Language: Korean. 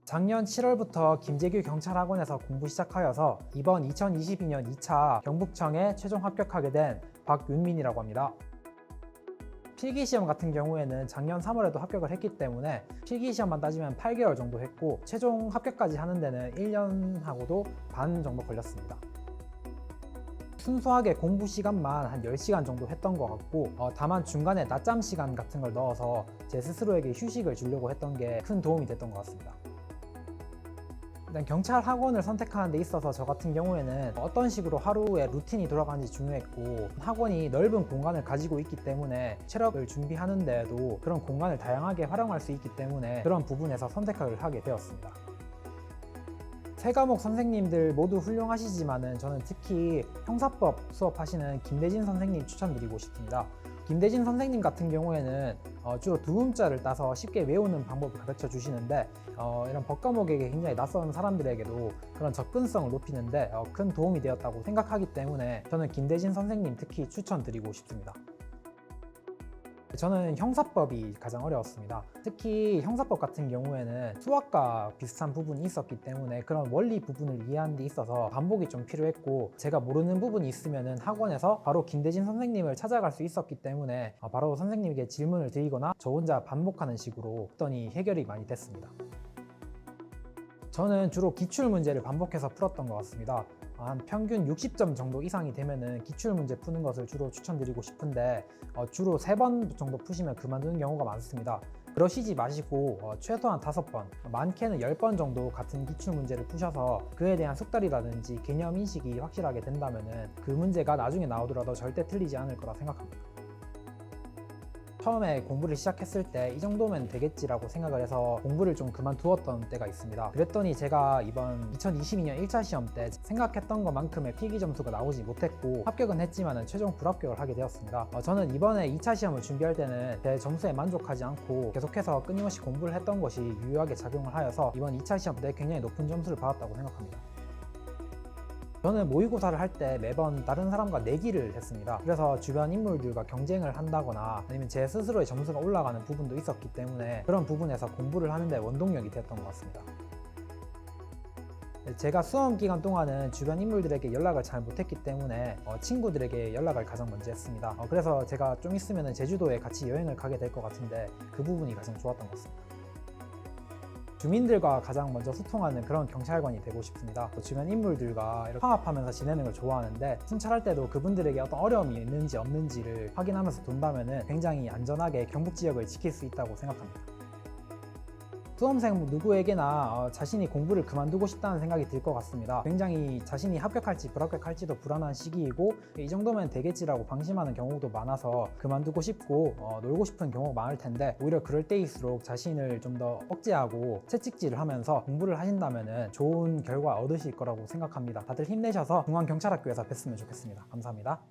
작년 7월부터 김재규 경찰학원에서 공부 시작하여서 이번 2022년 2차 경북청에 최종 합격하게 된 박윤민이라고 합니다. 필기시험 같은 경우에는 작년 3월에도 합격을 했기 때문에 필기시험만 따지면 8개월 정도 했고 최종 합격까지 하는 데는 1년하고도 반 정도 걸렸습니다. 순수하게 공부 시간만 한 10시간 정도 했던 것 같고 다만 중간에 낮잠 시간 같은 걸 넣어서 제 스스로에게 휴식을 주려고 했던 게 큰 도움이 됐던 것 같습니다. 일단 경찰 학원을 선택하는 데 있어서 저 같은 경우에는 어떤 식으로 하루에 루틴이 돌아가는지 중요했고 학원이 넓은 공간을 가지고 있기 때문에 체력을 준비하는 데에도 그런 공간을 다양하게 활용할 수 있기 때문에 그런 부분에서 선택을 하게 되었습니다. 세 과목 선생님들 모두 훌륭하시지만은 저는 특히 형사법 수업하시는 김대진 선생님 추천드리고 싶습니다. 김대진 선생님 같은 경우에는 주로 두 음자를 따서 쉽게 외우는 방법을 가르쳐 주시는데 이런 법 과목에게 굉장히 낯선 사람들에게도 그런 접근성을 높이는데 큰 도움이 되었다고 생각하기 때문에 저는 김대진 선생님 특히 추천드리고 싶습니다. 저는 형사법이 가장 어려웠습니다. 특히 형사법 같은 경우에는 수학과 비슷한 부분이 있었기 때문에 그런 원리 부분을 이해하는 데 있어서 반복이 좀 필요했고 제가 모르는 부분이 있으면 학원에서 바로 김대진 선생님을 찾아갈 수 있었기 때문에 바로 선생님에게 질문을 드리거나 저 혼자 반복하는 식으로 했더니 해결이 많이 됐습니다. 저는 주로 기출문제를 반복해서 풀었던 것 같습니다. 한 평균 60점 정도 이상이 되면은 기출문제 푸는 것을 주로 추천드리고 싶은데 주로 3번 정도 푸시면 그만두는 경우가 많습니다. 그러시지 마시고 최소한 5번, 많게는 10번 정도 같은 기출문제를 푸셔서 그에 대한 숙달이라든지 개념인식이 확실하게 된다면은 그 문제가 나중에 나오더라도 절대 틀리지 않을 거라 생각합니다. 처음에 공부를 시작했을 때 이 정도면 되겠지라고 생각을 해서 공부를 좀 그만두었던 때가 있습니다. 그랬더니 제가 이번 2022년 1차 시험 때 생각했던 것만큼의 필기 점수가 나오지 못했고 합격은 했지만 최종 불합격을 하게 되었습니다. 저는 이번에 2차 시험을 준비할 때는 제 점수에 만족하지 않고 계속해서 끊임없이 공부를 했던 것이 유효하게 작용을 하여서 이번 2차 시험 때 굉장히 높은 점수를 받았다고 생각합니다. 저는 모의고사를 할 때 매번 다른 사람과 내기를 했습니다. 그래서 주변 인물들과 경쟁을 한다거나 아니면 제 스스로의 점수가 올라가는 부분도 있었기 때문에 그런 부분에서 공부를 하는데 원동력이 되었던 것 같습니다. 제가 수험 기간 동안은 주변 인물들에게 연락을 잘 못했기 때문에 친구들에게 연락을 가장 먼저 했습니다. 그래서 제가 좀 있으면 제주도에 같이 여행을 가게 될 것 같은데 그 부분이 가장 좋았던 것 같습니다. 주민들과 가장 먼저 소통하는 그런 경찰관이 되고 싶습니다. 주변 인물들과 이렇게 화합하면서 지내는 걸 좋아하는데 순찰할 때도 그분들에게 어떤 어려움이 있는지 없는지를 확인하면서 돈다면 굉장히 안전하게 경북 지역을 지킬 수 있다고 생각합니다. 수험생 누구에게나 자신이 공부를 그만두고 싶다는 생각이 들 것 같습니다. 굉장히 자신이 합격할지 불합격할지도 불안한 시기이고 이 정도면 되겠지라고 방심하는 경우도 많아서 그만두고 싶고 놀고 싶은 경우가 많을 텐데 오히려 그럴 때일수록 자신을 좀 더 억제하고 채찍질을 하면서 공부를 하신다면 좋은 결과 얻으실 거라고 생각합니다. 다들 힘내셔서 중앙경찰학교에서 뵀으면 좋겠습니다. 감사합니다.